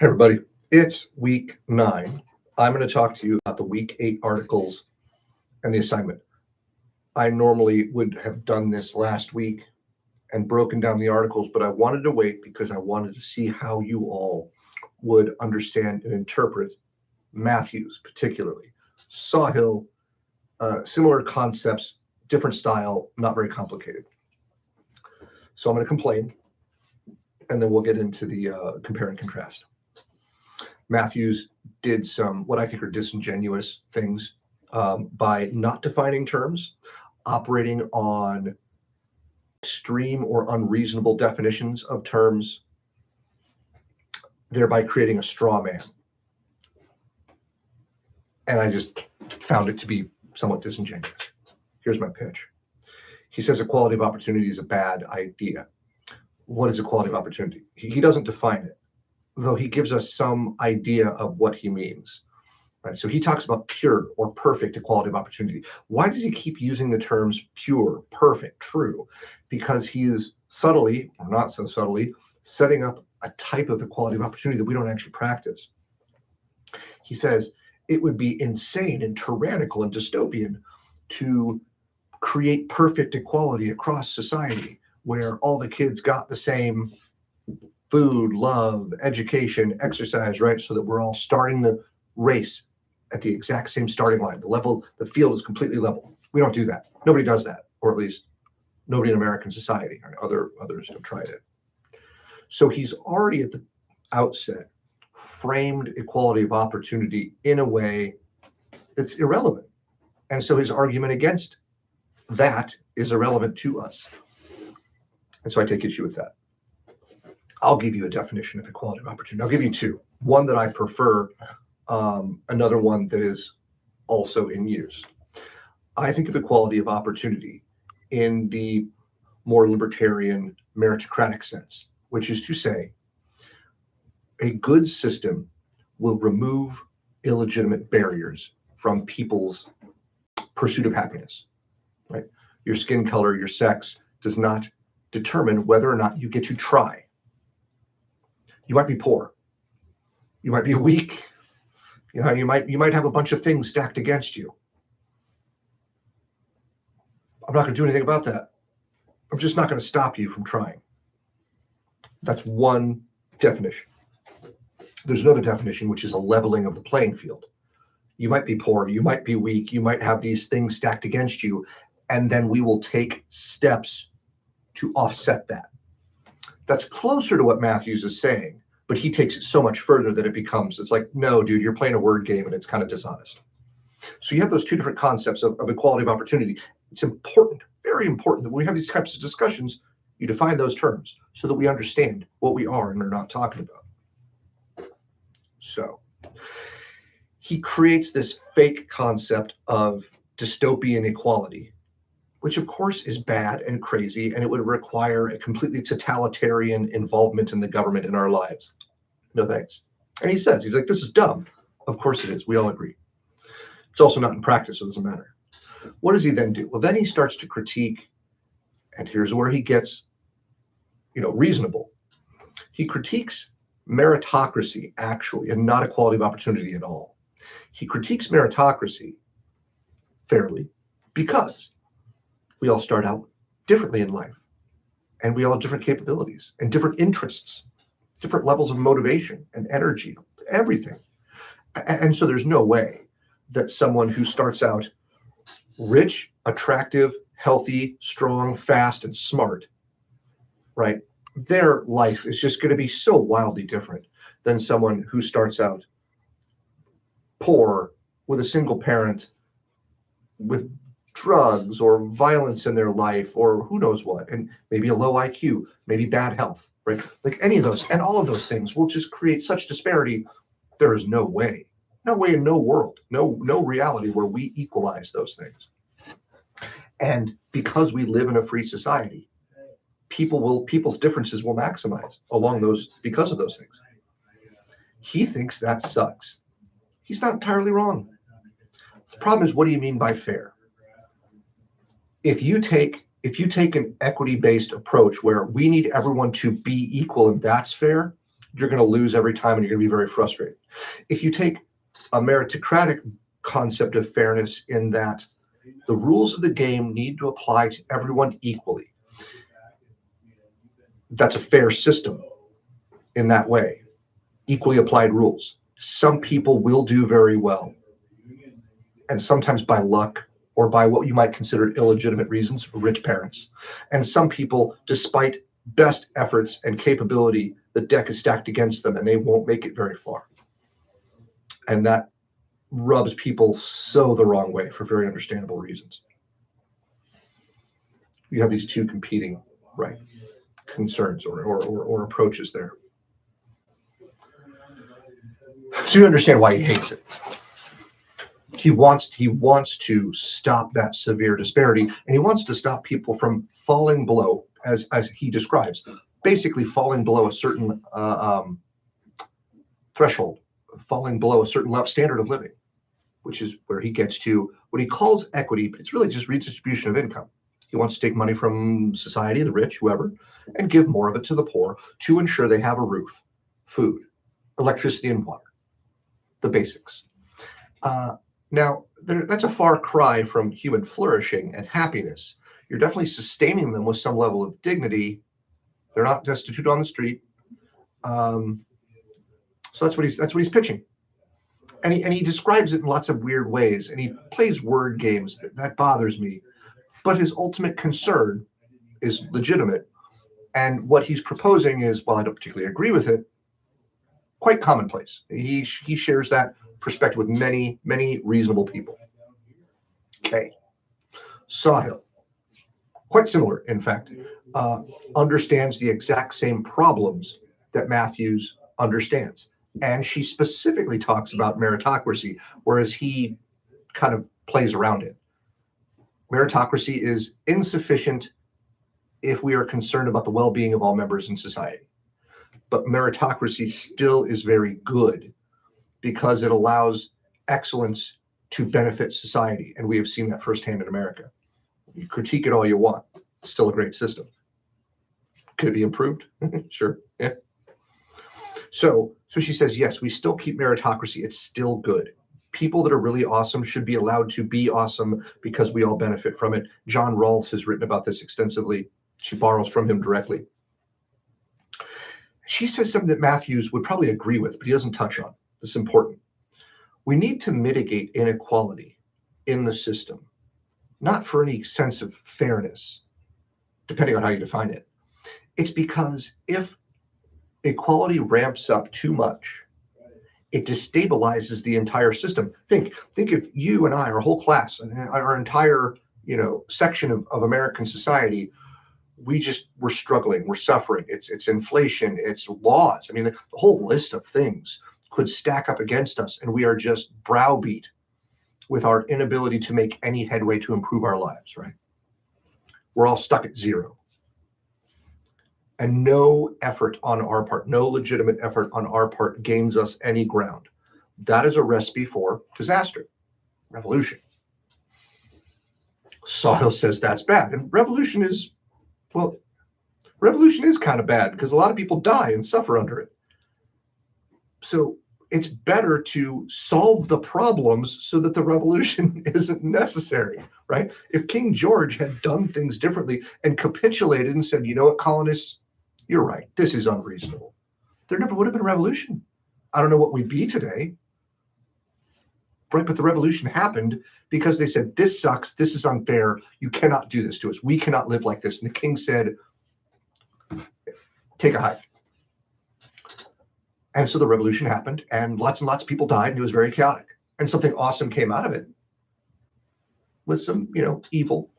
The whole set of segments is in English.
Hey everybody, it's week 9. I'm going to talk to you about the week 8 articles and the assignment. I normally would have done this last week and broken down the articles, but I wanted to wait because I wanted to see how you all would understand and interpret Matthews, particularly. Sawhill, similar concepts, different style, not very complicated. So I'm going to complain, and then we'll get into the compare and contrast. Matthews did some what I think are disingenuous things by not defining terms, operating on extreme or unreasonable definitions of terms, thereby creating a straw man. And I just found it to be somewhat disingenuous. Here's my pitch. He says equality of opportunity is a bad idea. What is equality of opportunity? He doesn't define it, though he gives us some idea of what he means. Right? So he talks about pure or perfect equality of opportunity. Why does he keep using the terms pure, perfect, true? Because he is subtly, or not so subtly, setting up a type of equality of opportunity that we don't actually practice. He says it would be insane and tyrannical and dystopian to create perfect equality across society where all the kids got the same food, love, education, exercise, right? So that we're all starting the race at the exact same starting line. The field is completely level. We don't do that. Nobody does that, or at least nobody in American society. Others have tried it. So he's already at the outset framed equality of opportunity in a way that's irrelevant. And so his argument against that is irrelevant to us. And so I take issue with that. I'll give you a definition of equality of opportunity. I'll give you two. One that I prefer, another one that is also in use. I think of equality of opportunity in the more libertarian meritocratic sense, which is to say, a good system will remove illegitimate barriers from people's pursuit of happiness, right? Your skin color, your sex does not determine whether or not you get to try. You might be poor. You might be weak. You might have a bunch of things stacked against you. I'm not going to do anything about that. I'm just not going to stop you from trying. That's one definition. There's another definition, which is a leveling of the playing field. You might be poor, you might be weak, you might have these things stacked against you, and then we will take steps to offset that. That's closer to what Matthews is saying, but he takes it so much further that it's like, no, dude, you're playing a word game and it's kind of dishonest. So you have those two different concepts of equality of opportunity. It's important, very important that when we have these types of discussions, you define those terms so that we understand what we are and are not talking about. So he creates this fake concept of dystopian equality, which of course is bad and crazy, and it would require a completely totalitarian involvement in the government in our lives. No thanks. And he's like, this is dumb. Of course it is. We all agree. It's also not in practice, so it doesn't matter. What does he then do? Well, then he starts to critique, and here's where he gets, reasonable. He critiques meritocracy, actually, and not equality of opportunity at all. He critiques meritocracy fairly because we all start out differently in life, and we all have different capabilities and different interests, different levels of motivation and energy, everything. And so there's no way that someone who starts out rich, attractive, healthy, strong, fast, and smart, right, their life is just going to be so wildly different than someone who starts out poor with a single parent, with drugs or violence in their life, or who knows what, and maybe a low IQ, maybe bad health, right? Like any of those, and all of those things will just create such disparity. There is no way in no world, no reality where we equalize those things. And because we live in a free society, people's differences will maximize because of those things. He thinks that sucks. He's not entirely wrong. The problem is, what do you mean by fair? If you take an equity-based approach where we need everyone to be equal and that's fair, you're going to lose every time and you're going to be very frustrated. If you take a meritocratic concept of fairness in that the rules of the game need to apply to everyone equally, that's a fair system in that way. Equally applied rules. Some people will do very well, and sometimes by luck or by what you might consider illegitimate reasons, rich parents. And some people, despite best efforts and capability, the deck is stacked against them and they won't make it very far. And that rubs people so the wrong way for very understandable reasons. You have these two competing, right, concerns or approaches there. So you understand why he hates it. He wants to stop that severe disparity, and he wants to stop people from falling below, as he describes, basically falling below a certain threshold, falling below a certain standard of living, which is where he gets to what he calls equity, but it's really just redistribution of income. He wants to take money from society, the rich, whoever, and give more of it to the poor to ensure they have a roof, food, electricity, and water, the basics. Now, that's a far cry from human flourishing and happiness. You're definitely sustaining them with some level of dignity. They're not destitute on the street. So that's what he's pitching. And he describes it in lots of weird ways, and he plays word games. That bothers me. But his ultimate concern is legitimate. And what he's proposing is, while I don't particularly agree with it, quite commonplace. He shares that perspective with many, many reasonable people. Okay. Sawhill, quite similar, in fact, understands the exact same problems that Matthews understands. And she specifically talks about meritocracy, whereas he kind of plays around it. Meritocracy is insufficient if we are concerned about the well-being of all members in society. But meritocracy still is very good because it allows excellence to benefit society. And we have seen that firsthand in America. You critique it all you want. It's still a great system. Could it be improved? Sure. Yeah. So she says, yes, we still keep meritocracy. It's still good. People that are really awesome should be allowed to be awesome because we all benefit from it. John Rawls has written about this extensively. She borrows from him directly. She says something that Matthews would probably agree with, but he doesn't touch on. This is important. We need to mitigate inequality in the system, not for any sense of fairness, depending on how you define it. It's because if equality ramps up too much, it destabilizes the entire system. Think if you and I, our whole class, and our entire section of American society, we're struggling, we're suffering. It's inflation, it's laws. I mean, the whole list of things could stack up against us, and we are just browbeat with our inability to make any headway to improve our lives, right? We're all stuck at zero. And no effort on our part, no legitimate effort on our part gains us any ground. That is a recipe for disaster, revolution. Sawhill says that's bad. And revolution is kind of bad because a lot of people die and suffer under it. So it's better to solve the problems so that the revolution isn't necessary, right? If King George had done things differently and capitulated and said, you know what, colonists, you're right, this is unreasonable, there never would have been a revolution. I don't know what we'd be today, right? But the revolution happened because they said, this sucks, this is unfair, you cannot do this to us, we cannot live like this. And the king said, take a hike. And so the revolution happened, and lots of people died, and it was very chaotic. And something awesome came out of it with some, evil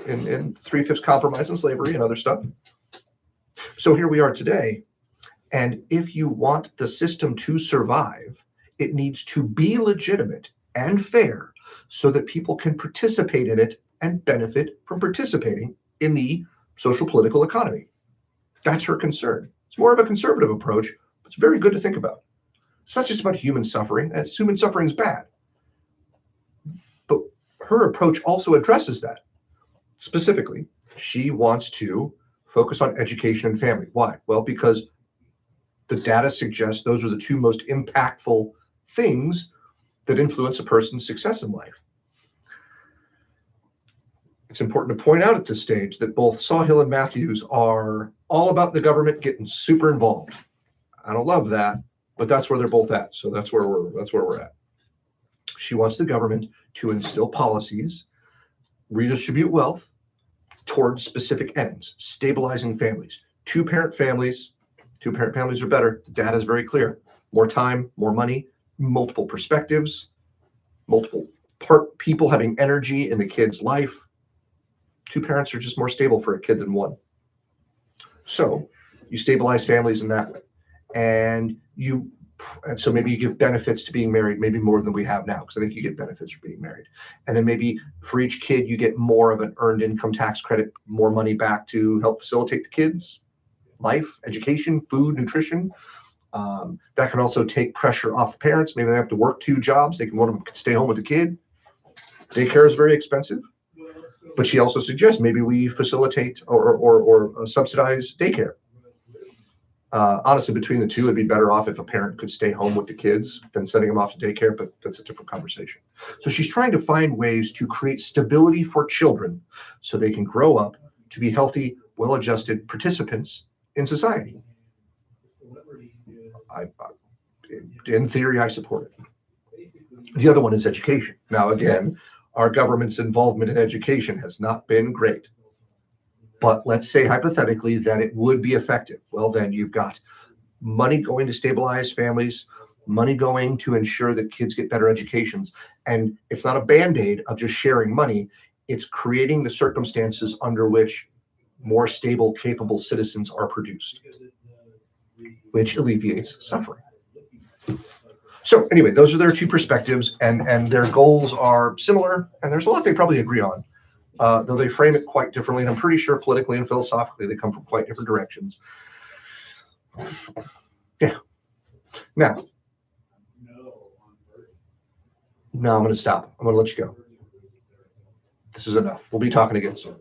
and 3/5 compromise and slavery and other stuff. So here we are today. And if you want the system to survive, it needs to be legitimate and fair so that people can participate in it and benefit from participating in the social political economy. That's her concern. It's more of a conservative approach. It's very good to think about. It's not just about human suffering. Human suffering is bad. But her approach also addresses that. Specifically, she wants to focus on education and family. Why? Well, because The data suggests those are the two most impactful things that influence a person's success in life. It's important to point out at this stage that both Sawhill and Matthews are all about the government getting super involved. I don't love that, but that's where they're both at. So that's where we're at. She wants the government to instill policies, redistribute wealth towards specific ends, stabilizing families. Two-parent families are better. The data is very clear. More time, more money, multiple perspectives, multiple people having energy in the kid's life. Two parents are just more stable for a kid than one. So you stabilize families in that way. And so maybe you give benefits to being married, maybe more than we have now, because I think you get benefits for being married. And then maybe for each kid, you get more of an earned income tax credit, more money back to help facilitate the kids' life, education, food, nutrition. That can also take pressure off the parents. Maybe they have to work 2 jobs. One of them can stay home with the kid. Daycare is very expensive. But she also suggests maybe we facilitate or subsidize daycare. Honestly, between the two, it'd be better off if a parent could stay home with the kids than sending them off to daycare, but that's a different conversation. So she's trying to find ways to create stability for children so they can grow up to be healthy, well-adjusted participants in society. In theory, I support it. The other one is education. Now, again, our government's involvement in education has not been great. But let's say hypothetically that it would be effective. Well, then you've got money going to stabilize families, money going to ensure that kids get better educations. And it's not a band-aid of just sharing money. It's creating the circumstances under which more stable, capable citizens are produced, which alleviates suffering. So anyway, those are their two perspectives, and their goals are similar, and there's a lot they probably agree on. Though they frame it quite differently, and I'm pretty sure politically and philosophically they come from quite different directions. Yeah. Now I'm going to stop. I'm going to let you go. This is enough. We'll be talking again soon.